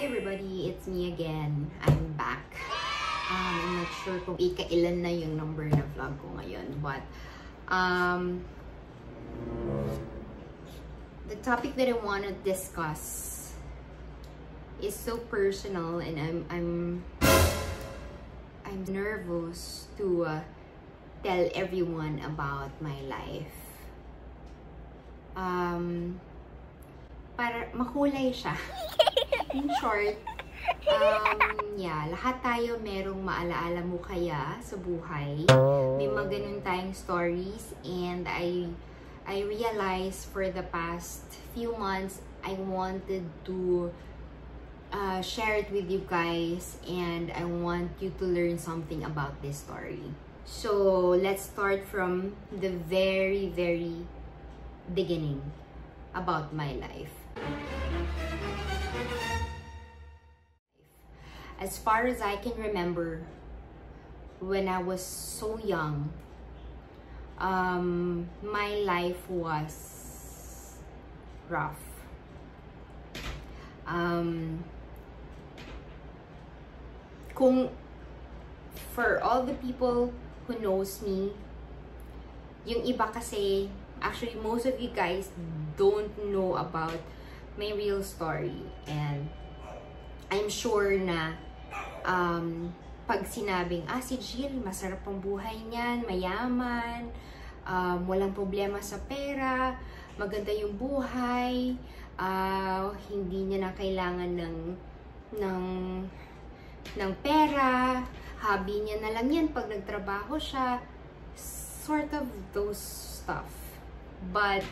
Hi everybody, it's me again. I'm back. I'm not sure kung ikailan na yung number na vlog ko ngayon, but the topic that I want to discuss is so personal, and I'm nervous to tell everyone about my life. Para makulay siya. In short, yeah, lahat tayo merong maalaala mo kaya sa buhay. May mga ganun tayong stories, and I realized for the past few months, I wanted to share it with you guys, and I want you to learn something about this story. So, let's start from the very beginning about my life. As far as I can remember, when I was so young, my life was rough. For all the people who knows me, yung iba kasi, actually most of you guys don't know about my real story, and I'm sure na pag sinabing, si Jill, masarap ang buhay niyan, mayaman, walang problema sa pera, maganda yung buhay, hindi niya na kailangan ng pera, hobby niya na lang yan pag nagtrabaho siya, sort of those stuff. But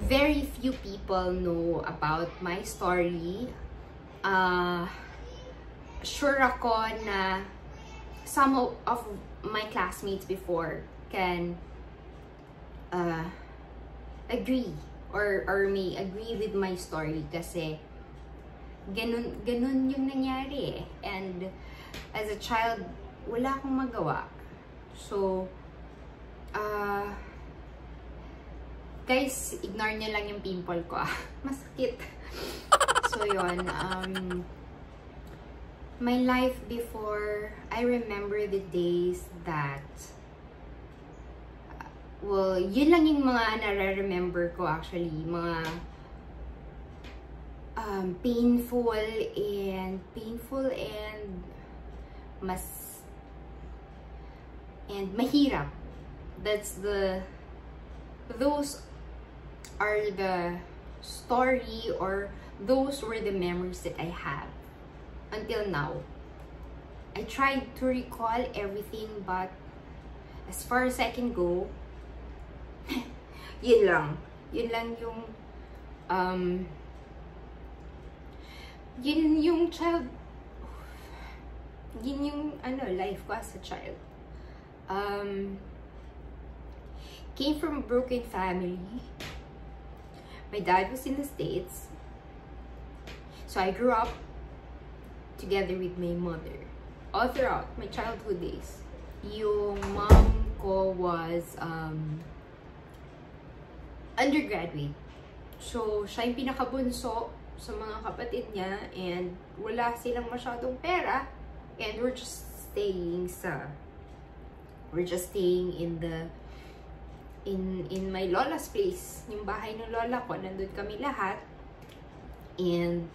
very few people know about my story. Sure ako na some of my classmates before can agree or may agree with my story, kasi ganun yung nangyari, and as a child wala akong magawa. So guys, ignore nyo lang yung pimple ko, masakit. So yun, my life before, I remember the days that, well, yun lang yung mga nare-remember ko actually, mga painful and mahirap. Those are the story, or those were the memories that I have until now. I tried to recall everything, but as far as I can go, yun lang yung life ko as a child. Came from a broken family. My dad was in the States, so I grew up together with my mother all throughout my childhood days. Yung mom ko was undergraduate, so siya yung pinakabunso sa mga kapatid niya, and wala silang masyadong pera, and we're just staying in my lola's place, yung bahay ng lola ko. Nandun kami lahat, and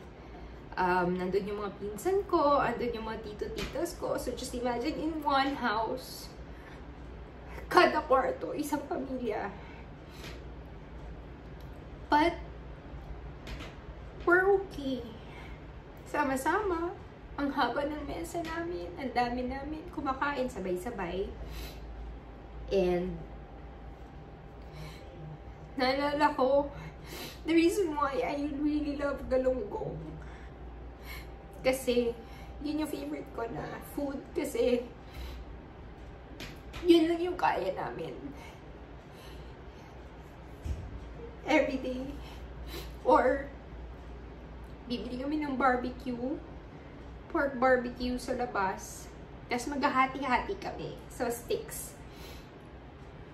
nandun yung mga pinsan ko, andun yung mga tito-titos ko. So just imagine, in one house, kada kwarto, isang pamilya. But we're okay. Sama-sama, ang haba ng mesa namin, ang dami namin kumakain sabay-sabay. And naalala ko, the reason why I really love galunggong, kasi yun yung favorite ko na food, kasi yun lang yung kaya namin everyday. Or bibili kami ng pork barbecue sa labas, tapos maghahati-hati kami sa sticks.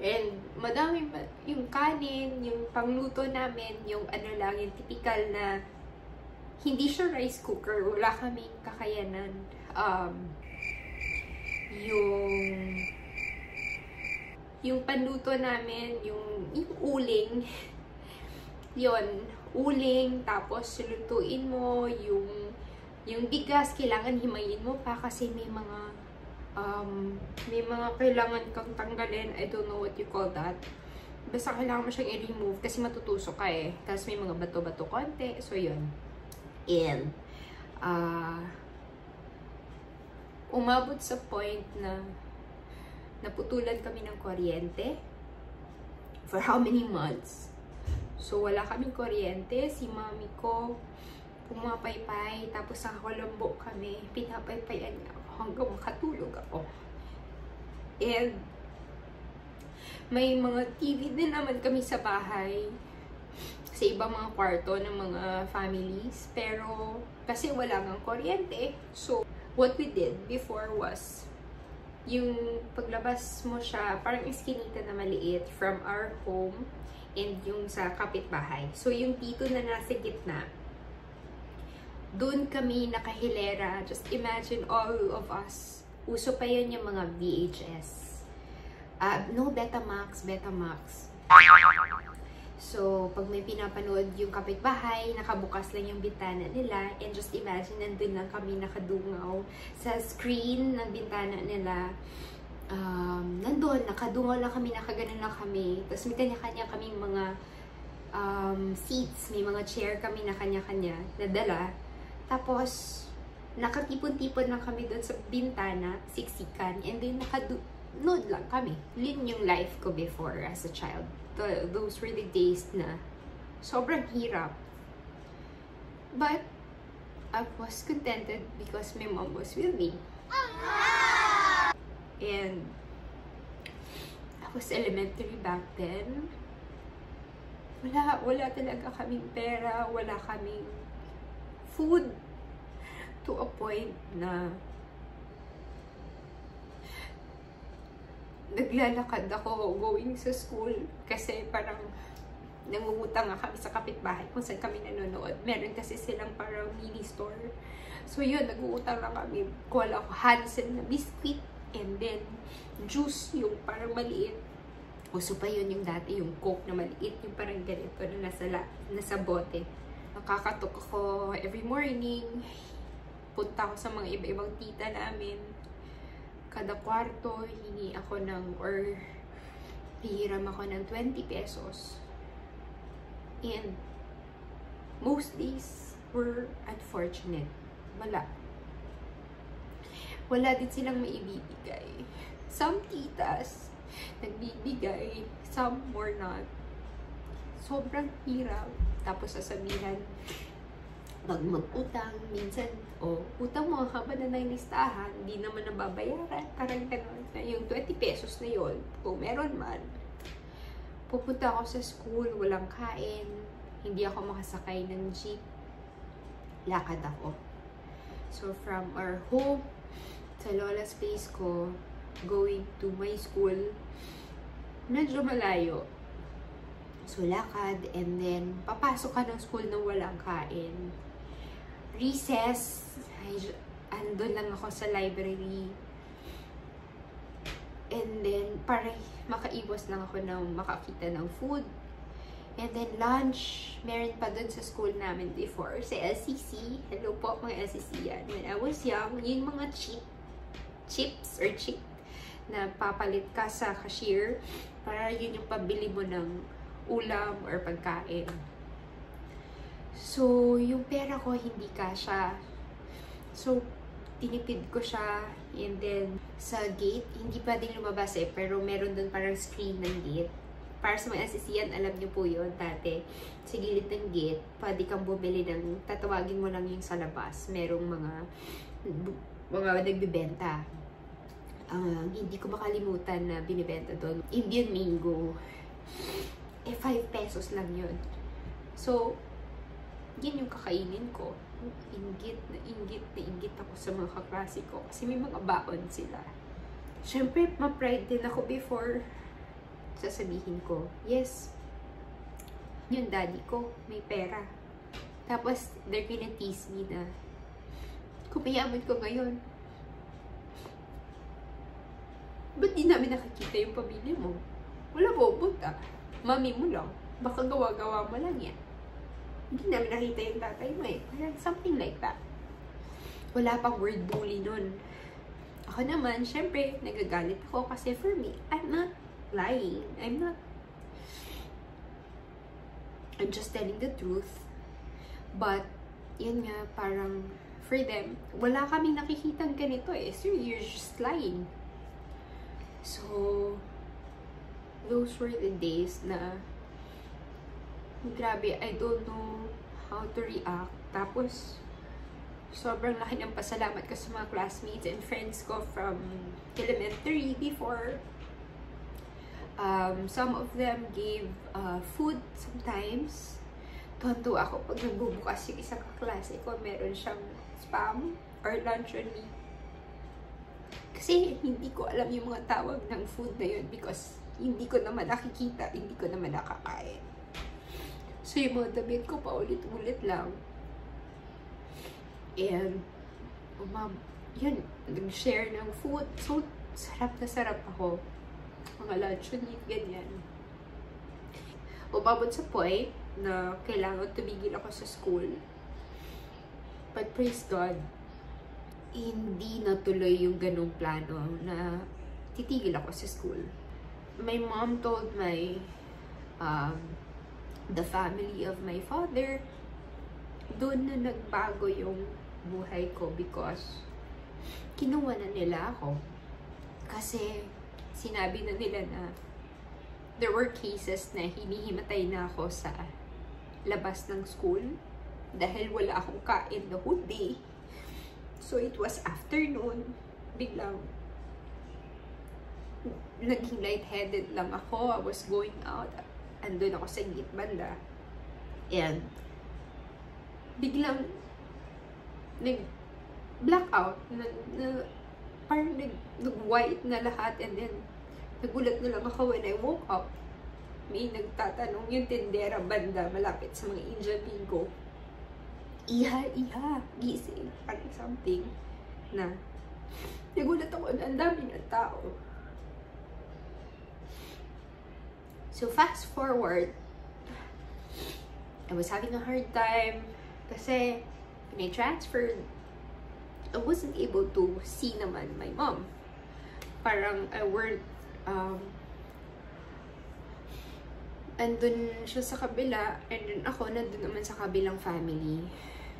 And madami yung kanin, yung pangluto namin, yung ano lang, yung typical na hindi siya rice cooker. Wala kaming kakayanan. Yung panluto namin, yung uling, yon uling, tapos lutuin mo, yung bigas, kailangan himayin mo pa kasi may mga kailangan kang tanggalin. I don't know what you call that. Basta kailangan mo siyang i-remove kasi matutusok ka eh. Tapos may mga bato-bato konti. So, yun. And, umabot sa point na naputulan kami ng kuryente for how many months? So, wala kaming kuryente. Si mami ko, pumapaypay. Tapos, sa Colombo kami, pinapaypayan niya ako hanggang makatulog ako. And, may mga TV din naman kami sa bahay. Sa ibang mga kwarto ng mga families. Pero, kasi wala ngang kuryente. So, what we did before was, yung paglabas mo siya, parang iskinita na maliit from our home and yung sa kapitbahay. So, yung tito na nasa gitna, doon kami nakahilera. Just imagine all of us. Uso pa yun yung mga VHS. No, Betamax. So, pag may pinapanood yung kapitbahay, nakabukas lang yung bintana nila, and just imagine, nandun lang kami nakadungaw sa screen ng bintana nila. Nandun, nakadungaw lang kami, nakaganon lang kami. Tapos may kanya-kanya kaming mga seats, may mga chair kami na kanya-kanya nadala. Tapos, nakatipon-tipon lang kami doon sa bintana, siksikan, and then nakadunod lang kami. Yun yung life ko before as a child. Those were the days na sobrang hirap. But, I was contented because my mom was with me. And, I was elementary back then. Wala talaga kaming pera, wala kaming food. To a point na naglalakad ako going sa school kasi parang nangungutang nga kami sa kapitbahay kung saan kami nanonood. Meron kasi silang parang mini store. So yun, nag-uutang lang kami. Kuha ako Hansen na biscuit and then juice, yung parang maliit. Uso pa yun yung dati, yung Coke na maliit, yung parang ganito na nasa bote. Nakakatok ako every morning. Punta ako sa mga iba-ibang tita namin. Kada kwarto, hingi ako or hihiram ako ng 20 pesos. And most days were unfortunate. Wala din silang maibibigay. Some titas nagbibigay, some more not. Sobrang hirap. Tapos sasabihan, mag-utang, minsan, utang mo haba na ng listahan, hindi naman nababayaran, parang gano'n na yung 20 pesos na yon, kung meron man. Pupunta ako sa school, walang kain, hindi ako makasakay ng jeep, lakad ako. So, from our home, sa lola's place ko, going to my school, medyo malayo. So, lakad, and then, papasok ka ng school na walang kain. Recess, andun lang ako sa library. And then, para makaiwas lang ako ng makakita ng food. And then, lunch, meron pa dun sa school namin before, sa LCC. Hello po, mga LCC yan. When I was young, yung mga chips or chip na papalit ka sa cashier, para yun yung pabili mo ng ulam or pagkain. So, yung pera ko hindi kasya. So, tinipid ko siya. And then, sa gate, hindi pwedeng lumabas eh. Pero meron dun parang screen ng gate. Para sa mga SSC alam niyo po yun dati. Sa gilid ng gate, pwede kang bumili ng, tatawagin mo lang yung sa labas. Merong mga nagbibenta. Hindi ko makalimutan na binibenta doon. Indian mango. 5 pesos lang yun. So, yun yung kakainin ko. Inggit na inggit ako sa mga kaklase ko. Kasi may mga baon sila. Siyempre, ma-pride din ako before. Sasabihin ko, yes, yung daddy ko may pera. Tapos, they're gonna tease me na, kung mayaman ko ngayon, ba't di namin nakikita yung pamilya mo? Wala pupunta. Mami mo lang. Baka gawa-gawa mo lang yan. Hindi namin nakita yung tatay mo eh. Parang something like that. Wala pang word bully nun. Ako naman, syempre, nagagalit ako kasi for me, I'm not lying. I'm just telling the truth. But, yan nga, parang, for them, wala kaming nakikitang ganito eh. So, you're just lying. So, those were the days na, grabe, I don't know how to react. Tapos, sobrang laki ng pasalamat ko sa mga classmates and friends ko from elementary before. Some of them gave food sometimes. Tonto ako pag nagbubukas yung isang kaklase ko, meron siyang spam or luncheon meat. Kasi hindi ko alam yung mga tawag ng food na yun because hindi ko naman nakikita, hindi ko naman nakakain. So yung mga damit ko pa ulit-ulit lang. And, yun, nag-share ng food. So, sarap na sarap ako. Mga luncheon meat, ganyan. Umabot sa point na kailangan tumigil ako sa school. But praise God, hindi natuloy yung ganung plano na titigil ako sa school. My mom told my, the family of my father, doon na nagbago yung buhay ko because kinuha na nila ako. Kasi sinabi na nila na there were cases na hinihimatay na ako sa labas ng school dahil wala akong kain the whole day. So it was afternoon, biglang naging lightheaded lang ako. I was going out, andun ako sa gate banda, and biglang nag-blackout, parang nag-white na lahat, and then nagulat na lang ako when I woke up. May nagtatanong yung tindera banda malapit sa mga Indian bingo. Iha, gising, parang something na nagulat ako na ang dami ng tao. So fast forward, I was having a hard time kasi when I transferred, I wasn't able to see naman my mom. Parang I weren't, andun siya sa kabila, and then ako nandun naman sa kabilang family.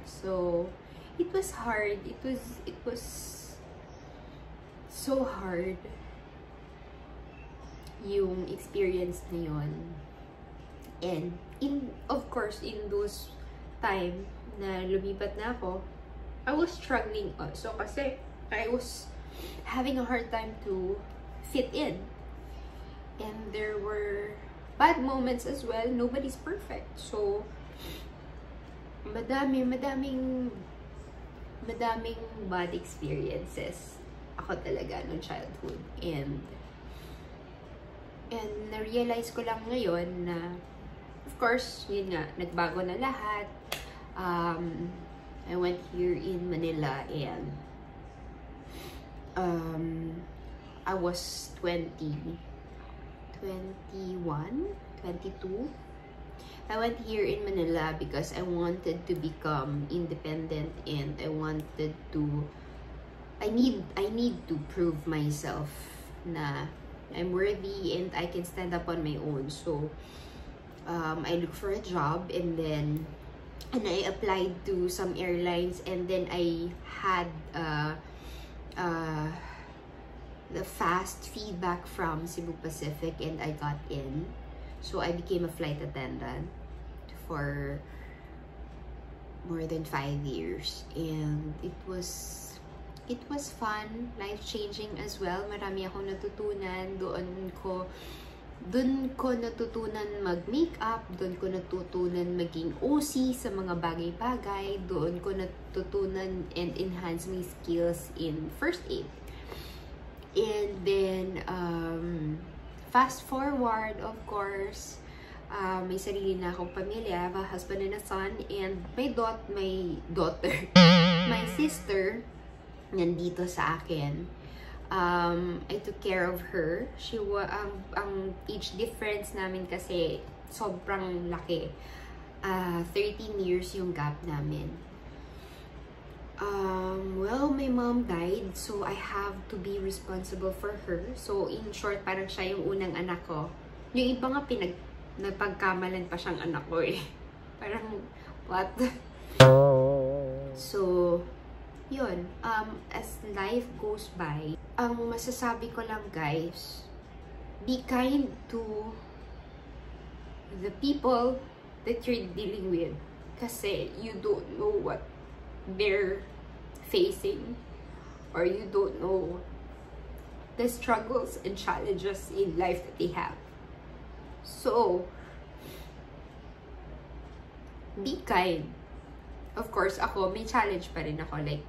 So, it was hard. It was so hard yung experience na yun. And, of course, in those time na lumipat na ako, I was struggling also kasi I was having a hard time to fit in. And there were bad moments as well. Nobody's perfect. So, madaming bad experiences ako talaga nung childhood. And na-realize ko lang ngayon na, of course, yun nga, nagbago na lahat. I went here in Manila and I was 22. I went here in Manila because I wanted to become independent and I need to prove myself na I'm worthy and I can stand up on my own. So I looked for a job and I applied to some airlines, and then I had the fast feedback from Cebu Pacific and I got in. So I became a flight attendant for more than 5 years, and it was fun, life-changing as well. Marami akong natutunan. Doon ko natutunan mag-makeup, doon ko natutunan maging OC sa mga bagay-bagay, doon ko natutunan and enhance my skills in first aid. And then, fast forward, of course, May sarili na akong pamilya. I have a husband and a son. And my daughter, my sister, nandito sa akin. I took care of her. Ang age difference namin kasi sobrang laki. 13 years yung gap namin. Well, my mom died, so I have to be responsible for her. So, in short, parang siya yung unang anak ko. Yung iba nga nagpagkamalan pa siyang anak ko eh. Parang, what? So, yun. As life goes by, ang masasabi ko lang guys, be kind to the people that you're dealing with. Kasi you don't know what they're facing, or you don't know the struggles and challenges in life that they have. So, be kind. Of course, ako, may challenge pa rin ako. Like,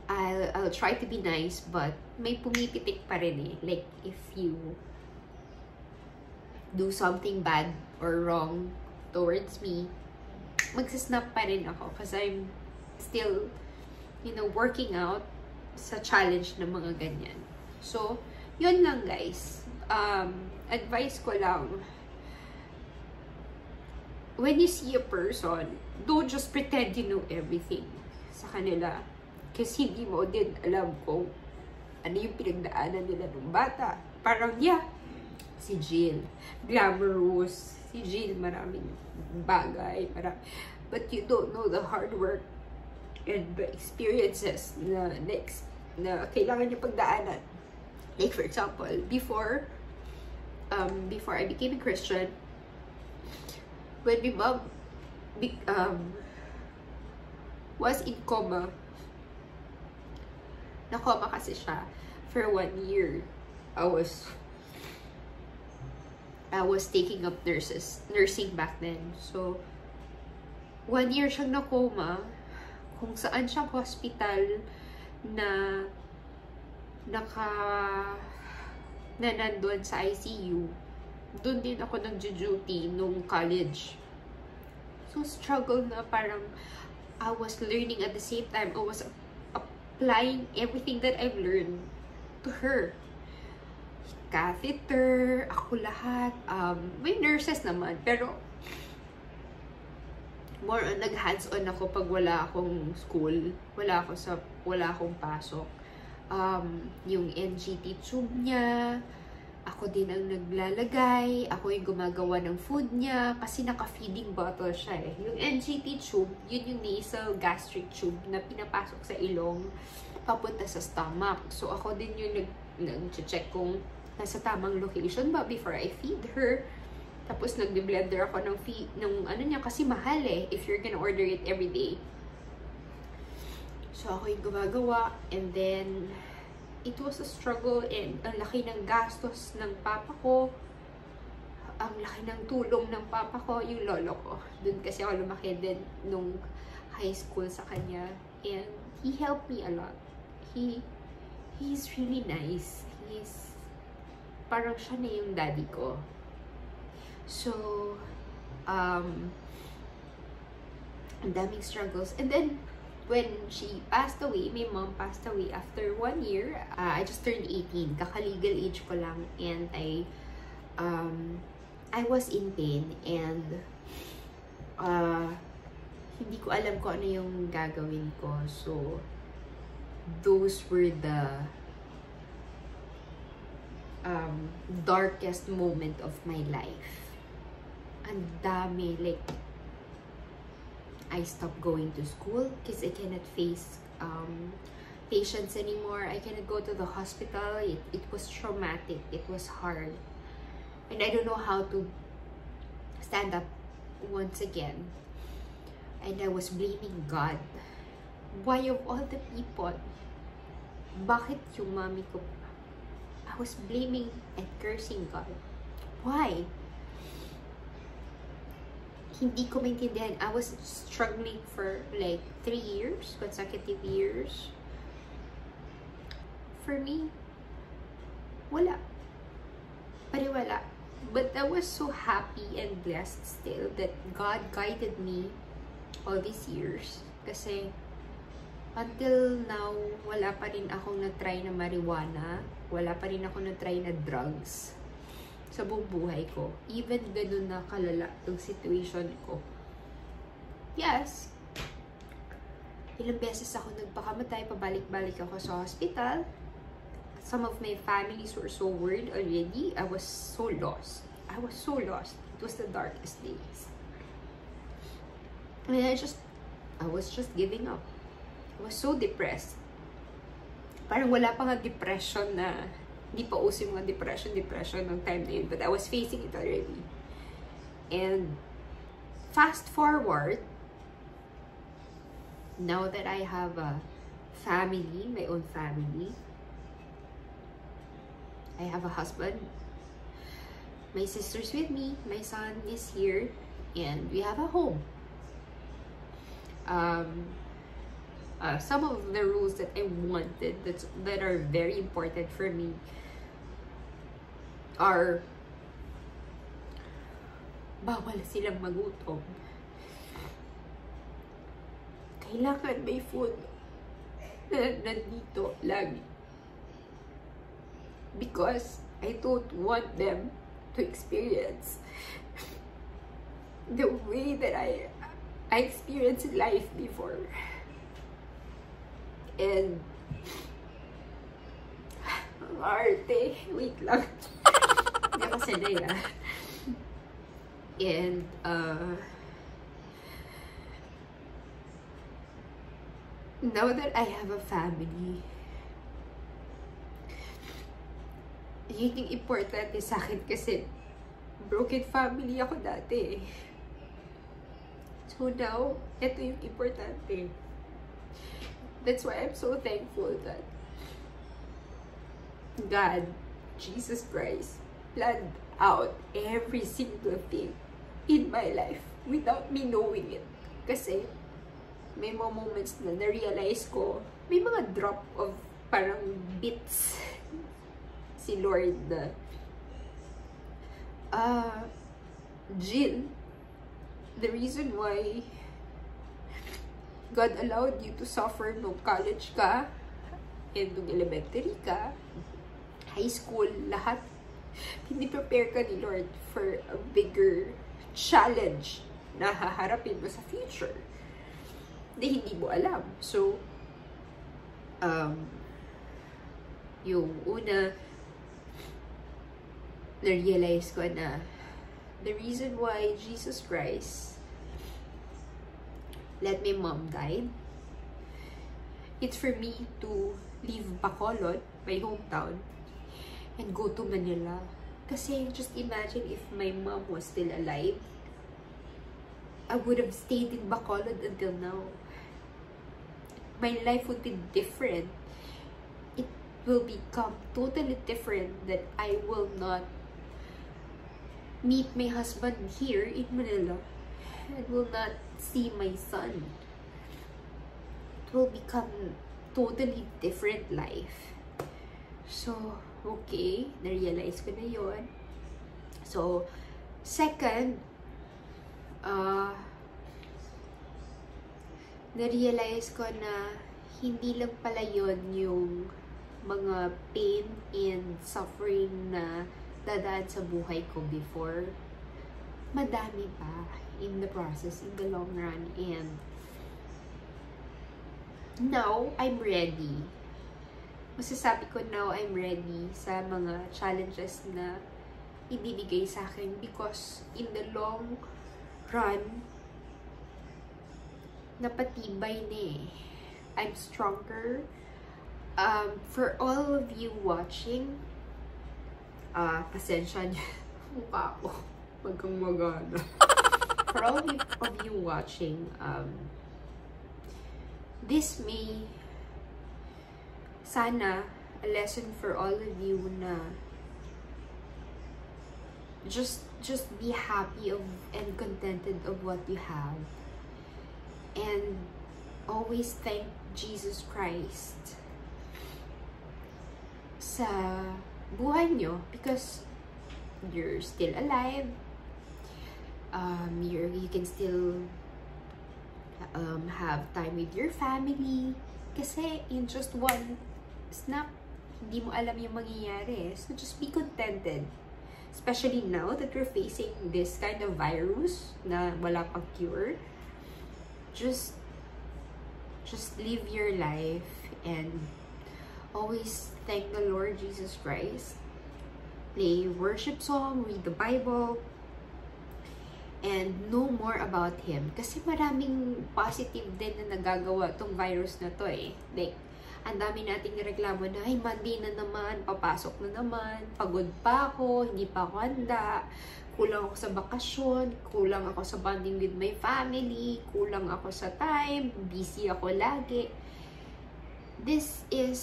I'll try to be nice, but may pumipitik pa rin eh. Like, if you do something bad or wrong towards me, magsisnap pa rin ako because I'm still, you know, working out sa challenge ng mga ganyan. So, yun lang guys. Advice ko lang, when you see a person, don't just pretend you know everything sa kanila. Kasi hindi mo din alam kung ano yung pinagdaanan nila ng bata. Parang, yeah, si Jill, glamorous. Si Jill, maraming bagay. But you don't know the hard work and the experiences na kailangan niya pagdaanan. Like, for example, before I became a Christian, when my mom was in coma, na-coma kasi siya for 1 year. I was taking up nursing back then. So, 1 year siyang na-coma, kung saan siyang hospital na nandun sa ICU. Doon din ako nag-duty nung college. So, struggle na parang I was learning at the same time. I was applying everything that I've learned to her. Catheter, ako lahat. May nurses naman, pero more on nag-hands-on ako pag wala akong school, wala akong pasok. Yung NGT tube niya, ako din ang naglalagay, ako yung gumagawa ng food niya, kasi naka-feeding bottle siya eh. Yung NGT tube, yun yung nasal gastric tube na pinapasok sa ilong, papunta sa stomach. So ako din yung nag-check kung nasa tamang location ba before I feed her. Tapos nagbe-blender ako ng ano niya kasi mahal eh if you're gonna order it every day. So ako yung gumagawa, and then it was a struggle, and ang laki ng gastos ng papa ko. Ang laki ng tulong ng papa ko, yung lolo ko. Doon kasi ako lumaki din nung high school sa kanya, and he helped me a lot. He's really nice. Parang siya na yung daddy ko. So, ang daming struggles. And then, when she passed away, my mom passed away after 1 year. I just turned 18. Kaka-legal age ko lang. And I was in pain. And hindi ko alam kung ano yung gagawin ko. So, those were the darkest moment of my life. Ang dami, like, I stopped going to school because I cannot face patients anymore. I cannot go to the hospital. It was traumatic. It was hard. And I don't know how to stand up once again. And I was blaming God. Why of all the people? Bakit yung mami ko? I was blaming and cursing God. Why? Hindi ko maintindihan. I was struggling for like 3 years, consecutive years. For me, wala. Pariwala. But I was so happy and blessed still that God guided me all these years. Kasi until now, wala pa rin akong na-try na marijuana. Wala pa rin ako na-try na drugs sa buong buhay ko. Even ganun na kalala yung situation ko. Yes, ilang beses ako nagpakamatay, pabalik-balik ako sa hospital. Some of my families were so worried already. I was so lost. I was so lost. It was the darkest days. And I was just giving up. I was so depressed. Parang wala pa nga depression na, hindi pa uso yung mga depression ng time na yun. But I was facing it already. And fast forward, now that I have a family, my own family, I have a husband, my sister's with me, my son is here, and we have a home. Some of the rules that I wanted that are very important for me are bawal silang magutom. Kailangan may food na nandito lagi. Because I don't want them to experience the way that I experienced life before. And ang arte, wait lang. Hindi ako sanay ah. And now that I have a family, yun yung importante sa akin kasi broken family ako dati. So now, ito yung importante. That's why I'm so thankful that God, Jesus Christ, planned out every single thing in my life without me knowing it. Kasi may mga moments na na-realize ko, may mga drop of parang bits si Lord na Jill, the reason why God allowed you to suffer nung college ka and nung elementary ka, high school, lahat, hindi prepare ka ni Lord for a bigger challenge na haharapin mo sa future na hindi mo alam. So, yung una, na-realize ko na the reason why Jesus Christ let my mom die, it's for me to leave Bacolod, my hometown, and go to Manila. Kasi just imagine if my mom was still alive, I would have stayed in Bacolod until now. My life would be different. It will become totally different that I will not meet my husband here in Manila. I will not see my son. It will become totally different life. So, okay, na-realize ko na yun. So, second, na-realize ko na hindi lang pala yun yung mga pain and suffering na dadaan sa buhay ko before. Madami pa in the process, in the long run. And now, I'm ready. Masasabi ko now, I'm ready sa mga challenges na ibibigay sa akin because in the long run, napatibay na eh. I'm stronger. For all of you watching, pasensya niya. Mukha ko. Magkang magana. For all of you watching, this may sana a lesson for all of you na just be happy and contented of what you have. And always thank Jesus Christ sa buhay nyo because you're still alive. You can still have time with your family. Kasi in just one snap, hindi mo alam yung mangyayari. So just be contented. Especially now that we're facing this kind of virus na wala pang cure. Just live your life and always thank the Lord Jesus Christ. Play worship song, read the Bible, and know more about Him. Kasi maraming positive din na nagagawa tong virus na to eh. Like, ang dami nating reklamo na, ay, Monday na naman, papasok na naman, pagod pa ako, hindi pa ako handa, kulang ako sa bakasyon, kulang ako sa bonding with my family, kulang ako sa time, busy ako lagi. This is,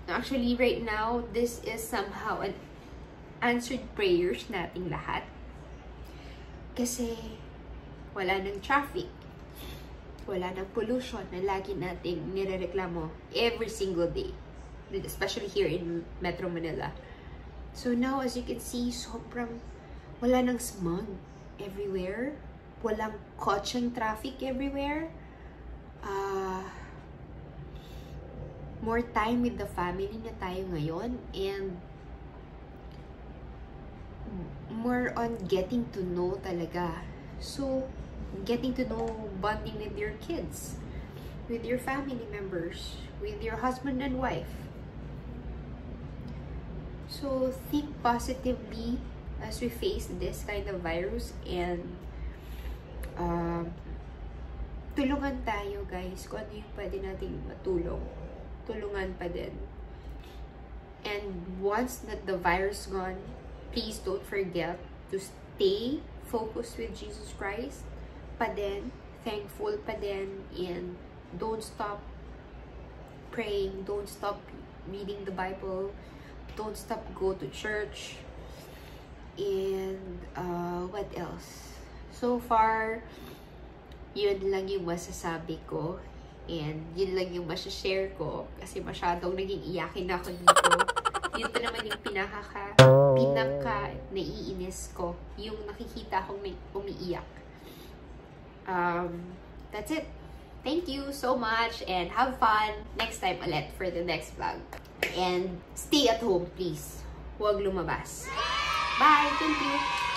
actually right now, this is somehow an answered prayers nating lahat. Kasi, wala nang traffic. Wala ng pollution na lagi nating nirereklamo every single day. Especially here in Metro Manila. So now, as you can see, sobrang wala ng smog everywhere. Walang kotseng traffic everywhere. More time with the family na tayo ngayon. And more on getting to know talaga. So, getting to know, bonding with your kids, with your family members, with your husband and wife. So think positively as we face this kind of virus, and tulungan tayo guys kung ano yung pwede nating matulong. Tulungan pa din. And once that the virus gone, please don't forget to stay focused with Jesus Christ pa din, thankful pa din, and don't stop praying, don't stop reading the Bible, don't stop go to church, and what else? So far, yun lang yung masasabi ko, and yun lang yung masashare ko, kasi masyadong naging iyakin ako dito. Dito naman yung pinaka naiinis ko, yung nakikita akong umiiyak. That's it. Thank you so much and have fun next time ulit for the next vlog. And stay at home, please. Huwag lumabas. Bye! Thank you!